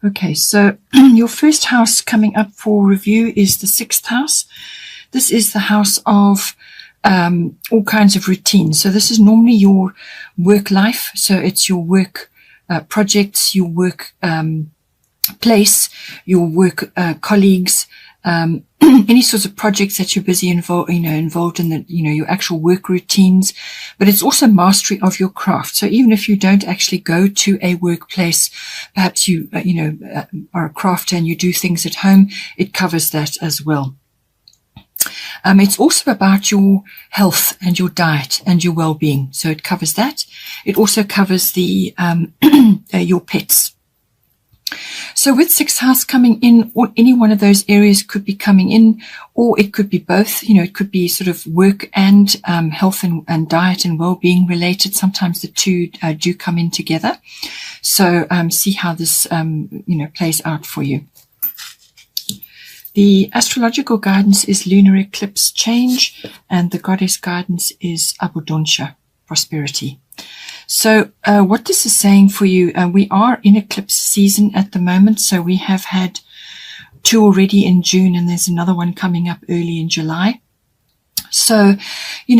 Okay, so your first house coming up for review is the 6th house. This is the house of all kinds of routines. So this is normally your work life. So it's your work projects, your work place, your work colleagues, any sorts of projects that you're busy involved in, the, your actual work routines. But it's also mastery of your craft. So even if you don't actually go to a workplace, perhaps you are a crafter and you do things at home, it covers that as well. It's also about your health and your diet and your well-being. So it covers that. It also covers the your pets. So with 6th house coming in, or any one of those areas could be coming in, or it could be both. It could be sort of work and health and diet and well-being related. Sometimes the two do come in together. So see how this plays out for you. The astrological guidance is lunar eclipse change, and the goddess guidance is Abundância, prosperity. So what this is saying for you, we are in eclipse season at the moment. So we have had 2 already in June, and there's another one coming up early in July. So,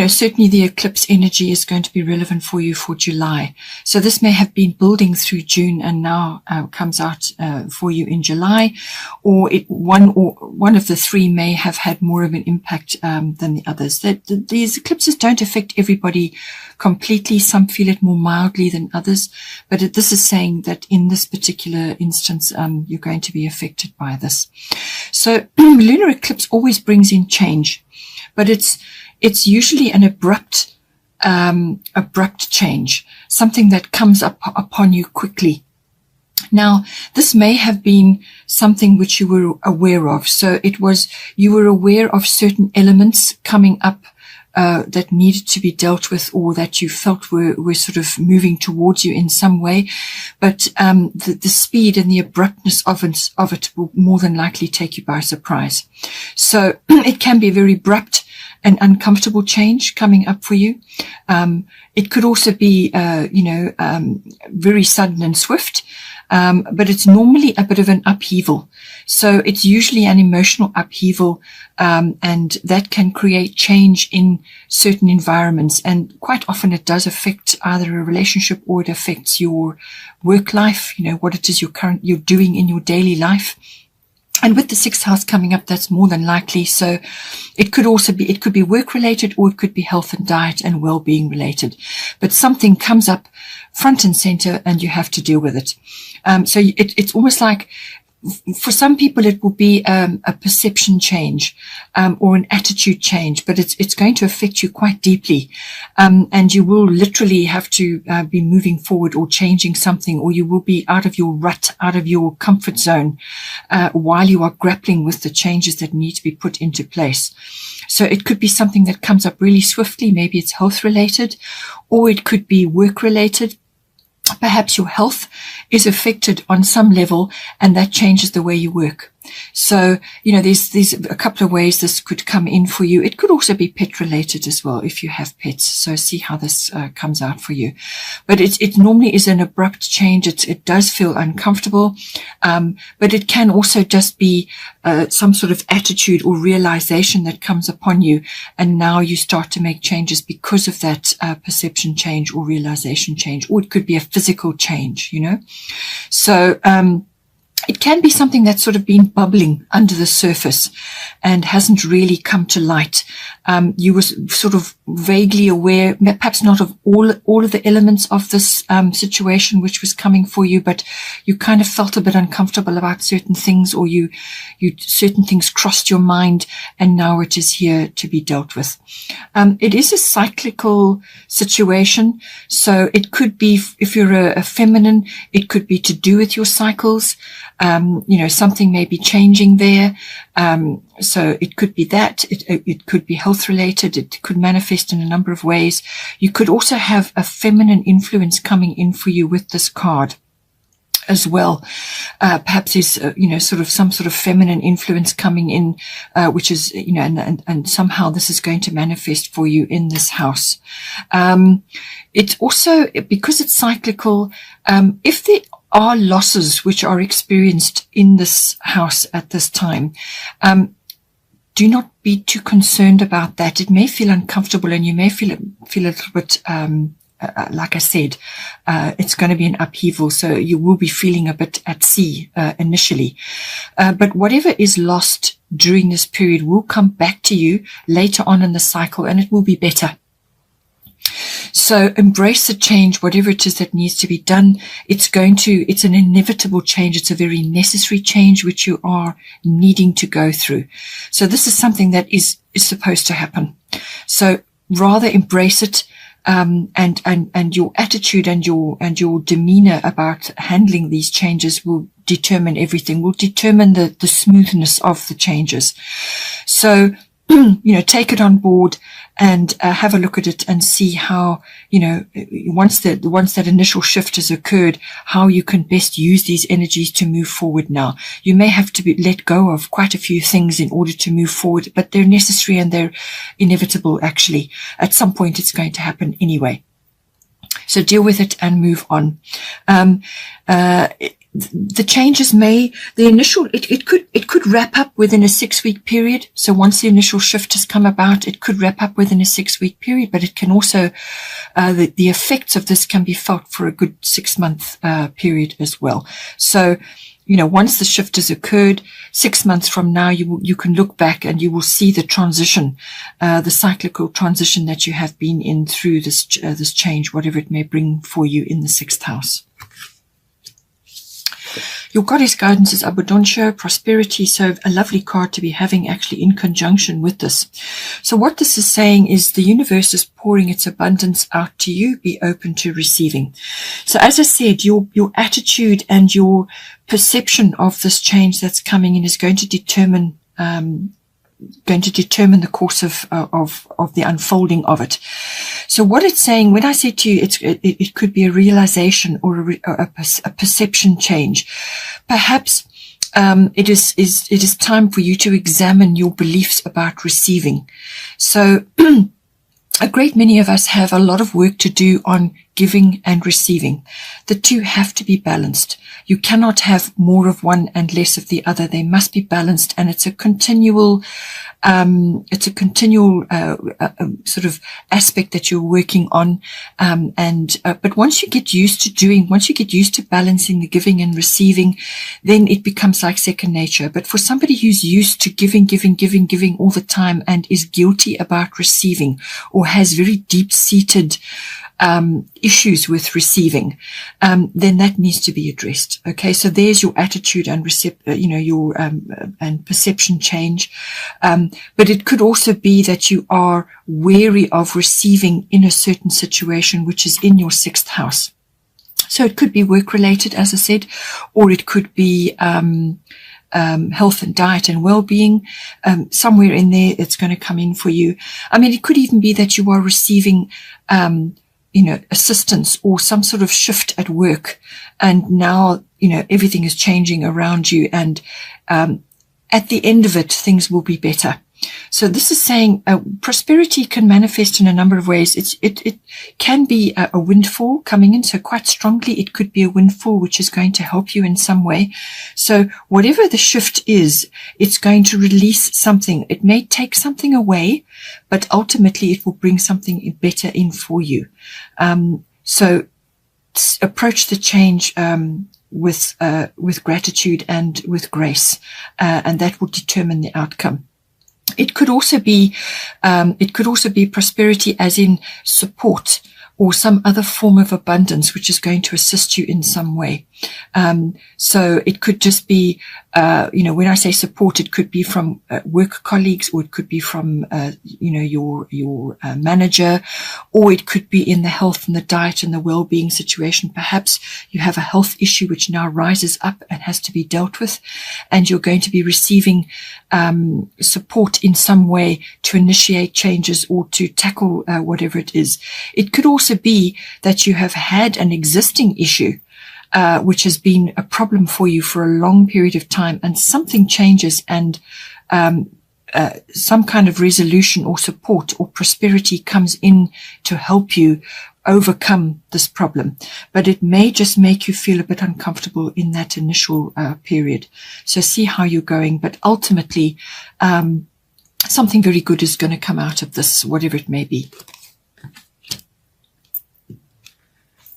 certainly the eclipse energy is going to be relevant for you for July. So this may have been building through June and now comes out for you in July, or one of the 3 may have had more of an impact than the others. These eclipses don't affect everybody completely. Some feel it more mildly than others, but this is saying that in this particular instance, you're going to be affected by this. So lunar eclipse always brings in change, but it's usually an abrupt change, something that comes up upon you quickly. Now, this may have been something which you were aware of. So you were aware of certain elements coming up that needed to be dealt with, or that you felt were sort of moving towards you in some way. But the speed and the abruptness of it will more than likely take you by surprise. So it can be a very abrupt and uncomfortable change coming up for you. It could also be, very sudden and swift. But it's normally a bit of an upheaval. So it's usually an emotional upheaval, and that can create change in certain environments. And quite often it does affect either a relationship, or it affects your work life, what it is you're doing in your daily life. And with the 6th house coming up, that's more than likely. So it could be work related, or it could be health and diet and well-being related. But something comes up front and center and you have to deal with it. So it's almost like, for some people it will be a perception change, or an attitude change, but it's going to affect you quite deeply, and you will literally have to be moving forward or changing something, or you will be out of your rut, out of your comfort zone, while you are grappling with the changes that need to be put into place. So it could be something that comes up really swiftly. Maybe it's health related, or it could be work related. Perhaps your health is affected on some level, and that changes the way you work. So, there's a couple of ways this could come in for you. It could also be pet related as well, if you have pets. So see how this comes out for you. But it normally is an abrupt change. It does feel uncomfortable. But it can also just be some sort of attitude or realization that comes upon you. And now you start to make changes because of that perception change or realization change. Or it could be a physical change, So, it can be something that's sort of been bubbling under the surface and hasn't really come to light. You were sort of vaguely aware, perhaps not of all of the elements of this situation which was coming for you, but you kind of felt a bit uncomfortable about certain things, or certain things crossed your mind, and now it is here to be dealt with. It is a cyclical situation, so it could be, if you're a feminine, it could be to do with your cycles. Something may be changing there. So it could be that. It could be health related. It could manifest in a number of ways. You could also have a feminine influence coming in for you with this card as well. Perhaps there's, sort of some sort of feminine influence coming in, which is, and somehow this is going to manifest for you in this house. It's also, because it's cyclical, if there are losses which are experienced in this house at this time. Do not be too concerned about that. It may feel uncomfortable, and you may feel a little bit, like I said, it's going to be an upheaval, so you will be feeling a bit at sea initially. But whatever is lost during this period will come back to you later on in the cycle, and it will be better. So embrace the change, whatever it is that needs to be done. It's an inevitable change. It's a very necessary change which you are needing to go through. So this is something that is supposed to happen. So rather embrace it, and your attitude and your demeanor about handling these changes will determine everything, will determine the smoothness of the changes. So, take it on board and have a look at it and see how, once that initial shift has occurred, how you can best use these energies to move forward now. You may have to let go of quite a few things in order to move forward, but they're necessary and they're inevitable, actually. At some point, it's going to happen anyway. So deal with it and move on. The changes it could wrap up within a 6-week period. So once the initial shift has come about, it could wrap up within a 6-week period, but it can also, the effects of this can be felt for a good 6-month period as well. So, once the shift has occurred, 6 months from now, you can look back and you will see the transition, the cyclical transition that you have been in through this change, whatever it may bring for you in the 6th house. Your goddess guidance is abundancia, prosperity. So a lovely card to be having actually in conjunction with this. So what this is saying is the universe is pouring its abundance out to you. Be open to receiving. So as I said, your attitude and your perception of this change that's coming in is going to determine the course of the unfolding of it. So what it's saying, when I say to you, it could be a realization or a perception change. Perhaps it is time for you to examine your beliefs about receiving. So a great many of us have a lot of work to do on giving and receiving. The two have to be balanced. You cannot have more of one and less of the other. They must be balanced, and it's a continual sort of aspect that you're working on. But once you get used to balancing the giving and receiving, then it becomes like second nature. But for somebody who's used to giving all the time and is guilty about receiving, or has very deep-seated issues with receiving, then that needs to be addressed. Okay, so there's your attitude and your and perception change. But it could also be that you are wary of receiving in a certain situation, which is in your 6th house. So it could be work related, as I said, or it could be health and diet and well-being. Somewhere in there, it's going to come in for you. I mean, it could even be that you are receiving assistance or some sort of shift at work, and now, everything is changing around you, and at the end of it, things will be better. So this is saying prosperity can manifest in a number of ways. It can be a windfall coming in, so quite strongly it could be a windfall which is going to help you in some way. So whatever the shift is, it's going to release something. It may take something away, but ultimately it will bring something better in for you. So approach the change with gratitude and with grace, and that will determine the outcome. It could also be prosperity as in support or some other form of abundance which is going to assist you in some way. So it could just be, when I say support, it could be from work colleagues, or it could be from, your manager, or it could be in the health and the diet and the well-being situation. Perhaps you have a health issue which now rises up and has to be dealt with, and you're going to be receiving support in some way to initiate changes or to tackle whatever it is. It could also be that you have had an existing issue which has been a problem for you for a long period of time, and something changes, and some kind of resolution or support or prosperity comes in to help you overcome this problem, but it may just make you feel a bit uncomfortable in that initial period. So see how you're going, but ultimately something very good is going to come out of this, whatever it may be.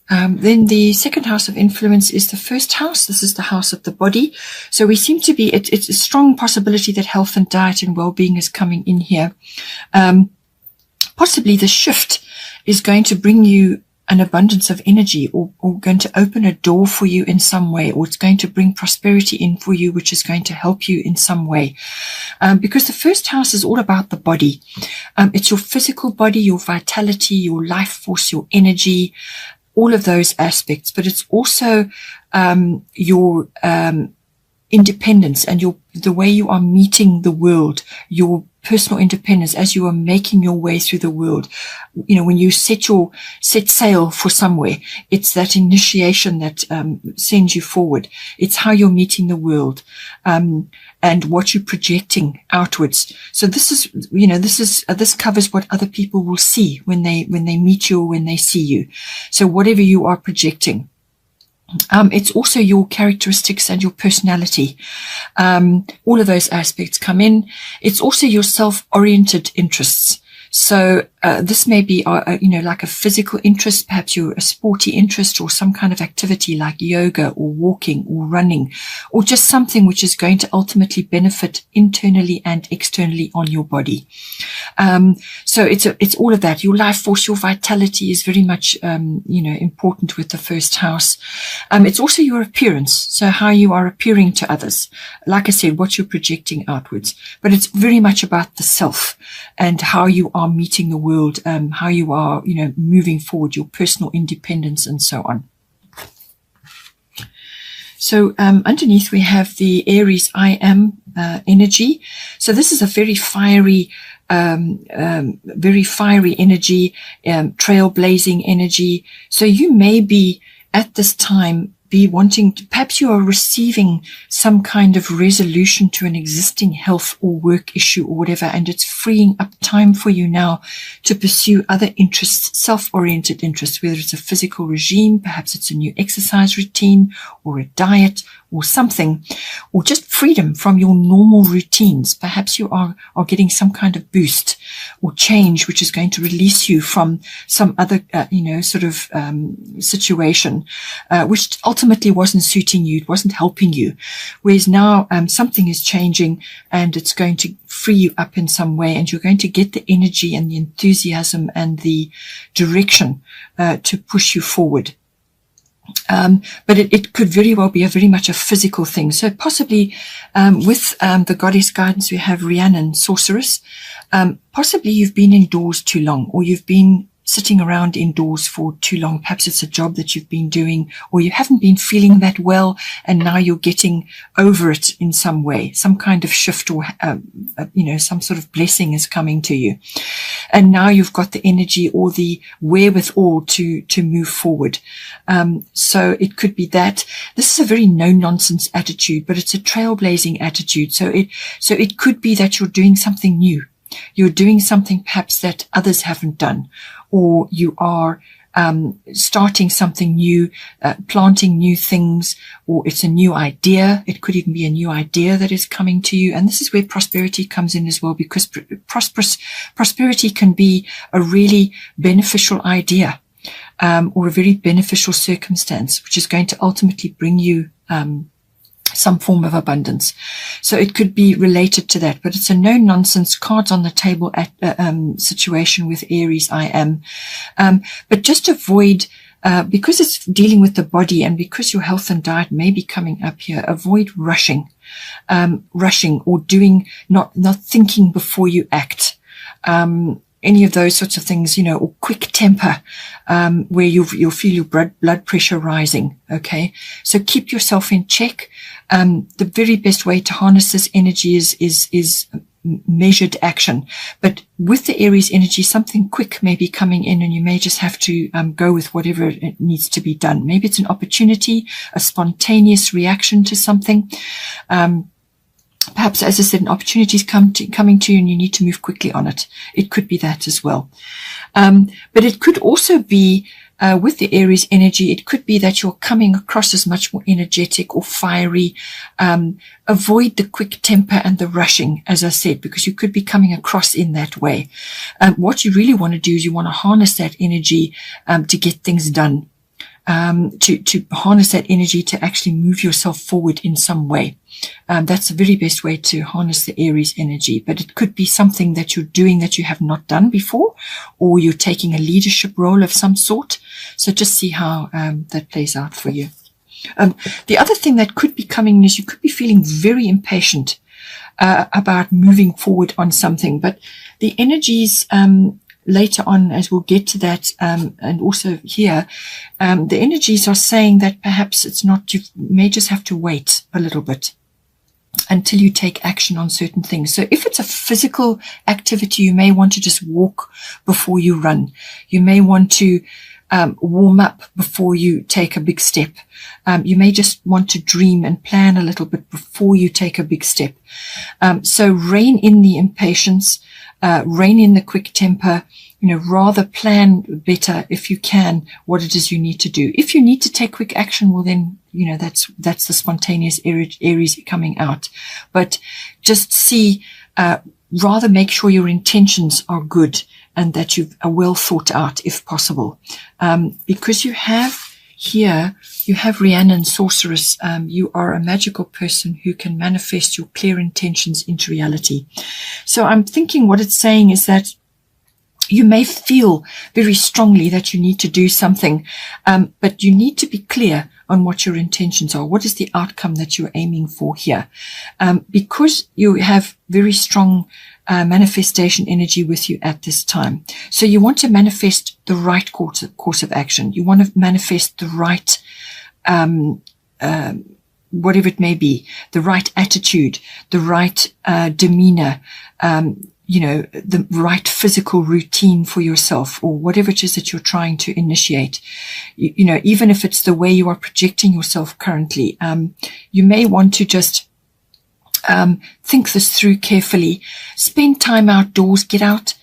Then the second house of influence is the first house. This is the house of the body. So we seem to be, it's a strong possibility that health and diet and well-being is coming in here. Possibly the shift is going to bring you an abundance of energy, or going to open a door for you in some way, or it's going to bring prosperity in for you, which is going to help you in some way. Because the first house is all about the body. It's your physical body, your vitality, your life force, your energy, all of those aspects, but it's also your independence and the way you are meeting the world, your personal independence as you are making your way through the world. You know, when you set sail for somewhere, it's that initiation that sends you forward. It's how you're meeting the world, and what you're projecting outwards. So this is, this covers what other people will see when they meet you or when they see you. So whatever you are projecting. It's also your characteristics and your personality. All of those aspects come in. It's also your self-oriented interests. So this may be, like a physical interest. Perhaps you're a sporty interest, or some kind of activity like yoga or walking or running, or just something which is going to ultimately benefit internally and externally on your body. So it's all of that. Your life force, your vitality is very much, important with the first house. It's also your appearance. So how you are appearing to others. Like I said, what you're projecting outwards, but it's very much about the self and how you are meeting the world, how you are, moving forward, your personal independence and so on. So underneath we have the Aries I am energy. So this is a very fiery energy, trailblazing energy. So you may be at this time be wanting to, perhaps you are receiving some kind of resolution to an existing health or work issue or whatever, and it's freeing up time for you now to pursue other interests, self-oriented interests, whether it's a physical regime, perhaps it's a new exercise routine or a diet or something, or just freedom from your normal routines. Perhaps you are getting some kind of boost or change, which is going to release you from some other, situation, which ultimately wasn't suiting you. It wasn't helping you. Whereas now, something is changing and it's going to free you up in some way, and you're going to get the energy and the enthusiasm and the direction, to push you forward. But it could very well be very much a physical thing. So possibly, with, the goddess guidance, we have Rhiannon, sorceress. Possibly you've been indoors too long, or you've been sitting around indoors for too long. Perhaps it's a job that you've been doing, or you haven't been feeling that well, and now you're getting over it in some way. Some kind of shift or, some sort of blessing is coming to you. And now you've got the energy or the wherewithal to move forward. So it could be that. This is a very no-nonsense attitude, but it's a trailblazing attitude. So it could be that you're doing something new. You're doing something perhaps that others haven't done, or you are starting something new, planting new things, or it's a new idea. It could even be a new idea that is coming to you. And this is where prosperity comes in as well, because prosperity can be a really beneficial idea, or a very beneficial circumstance, which is going to ultimately bring you some form of abundance. So it could be related to that, but it's a no-nonsense, cards on the table situation with Aries I am. But just avoid, because it's dealing with the body, and because your health and diet may be coming up here, avoid rushing or doing, not thinking before you act. Any of those sorts of things, or quick temper, where you'll feel your blood pressure rising. Okay. So keep yourself in check. The very best way to harness this energy is measured action. But with the Aries energy, something quick may be coming in, and you may just have to go with whatever it needs to be done. Maybe it's an opportunity, a spontaneous reaction to something. Perhaps, as I said, an opportunity is coming to you and you need to move quickly on it. It could be that as well. But it could also be, with the Aries energy, it could be that you're coming across as much more energetic or fiery. Avoid the quick temper and the rushing, as I said, because you could be coming across in that way. What you really want to do is you want to harness that energy to get things done. To harness that energy to actually move yourself forward in some way. That's the very best way to harness the Aries energy. But it could be something that you're doing that you have not done before, or you're taking a leadership role of some sort. So just see how that plays out for you. The other thing that could be coming is you could be feeling very impatient about moving forward on something. But the energies later on, as we'll get to that, and also here, the energies are saying that perhaps it's not, you may just have to wait a little bit until you take action on certain things. So if it's a physical activity, you may want to just walk before you run. You may want to warm up before you take a big step. You may just want to dream and plan a little bit before you take a big step. So rein in the impatience, rein in the quick temper, rather plan better if you can what it is you need to do. If you need to take quick action, well then, that's the spontaneous Aries coming out. But just see, rather make sure your intentions are good and that you are well thought out if possible. Because you have Rhiannon, Sorceress. You are a magical person who can manifest your clear intentions into reality. So I'm thinking what it's saying is that you may feel very strongly that you need to do something, but you need to be clear on what your intentions are. What is the outcome that you're aiming for here? Because you have very strong manifestation energy with you at this time. So you want to manifest the right course of action. You want to manifest the right, whatever it may be, the right attitude, the right demeanor, the right physical routine for yourself, or whatever it is that you're trying to initiate. Even if it's the way you are projecting yourself currently, you may want to just think this through carefully. Spend time outdoors, get out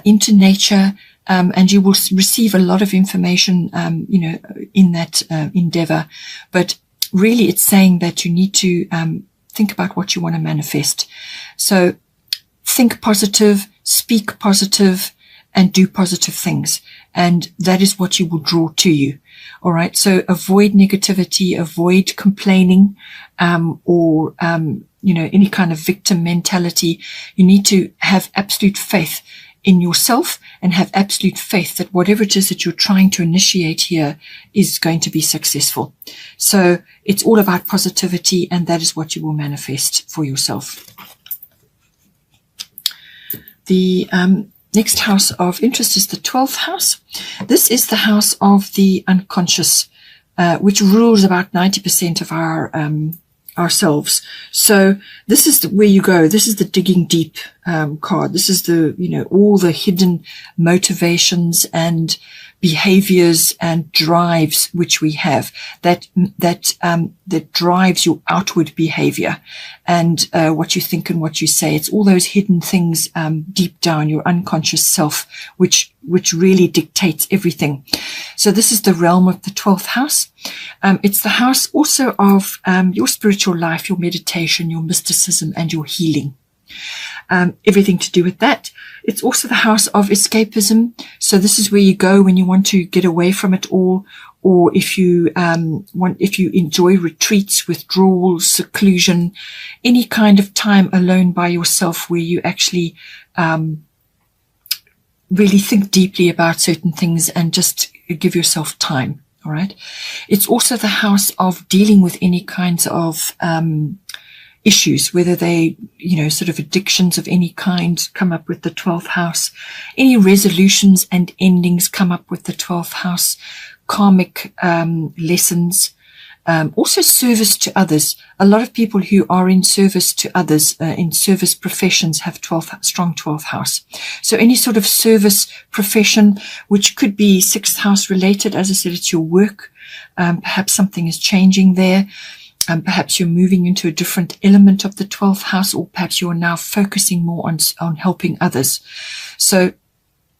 into nature, and you will receive a lot of information, in that endeavor. But really, it's saying that you need to think about what you want to manifest. So think positive, speak positive, and do positive things. And that is what you will draw to you. All right. So avoid negativity, avoid complaining, or any kind of victim mentality. You need to have absolute faith in yourself and have absolute faith that whatever it is that you're trying to initiate here is going to be successful. So it's all about positivity, and that is what you will manifest for yourself. The next house of interest is the 12th house. This is the house of the unconscious, which rules about 90% of our ourselves. So this is where you go. This is the digging deep card. This is the all the hidden motivations and behaviors and drives which we have that drives your outward behavior and what you think and what you say. It's all those hidden things deep down, your unconscious self, which really dictates everything. So this is the realm of the 12th house. It's the house also of your spiritual life, your meditation, your mysticism, and your healing. Everything to do with that. It's also the house of escapism. So this is where you go when you want to get away from it all, or if you enjoy retreats, withdrawals, seclusion, any kind of time alone by yourself where you actually really think deeply about certain things and just give yourself time. All right. It's also the house of dealing with any kinds of issues, whether they, sort of addictions of any kind come up with the 12th house. Any resolutions and endings come up with the 12th house. Karmic lessons. Also service to others. A lot of people who are in service to others, in service professions, have strong 12th house. So any sort of service profession, which could be 6th house related, as I said, it's your work. Perhaps something is changing there. Perhaps you're moving into a different element of the 12th house, or perhaps you're now focusing more on helping others. So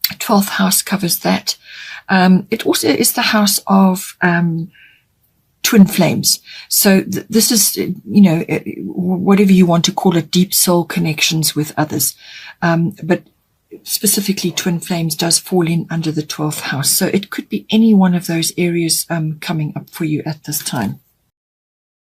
12th house covers that. It also is the house of twin flames. So this is, whatever you want to call it, deep soul connections with others. But specifically twin flames does fall in under the 12th house. So it could be any one of those areas coming up for you at this time.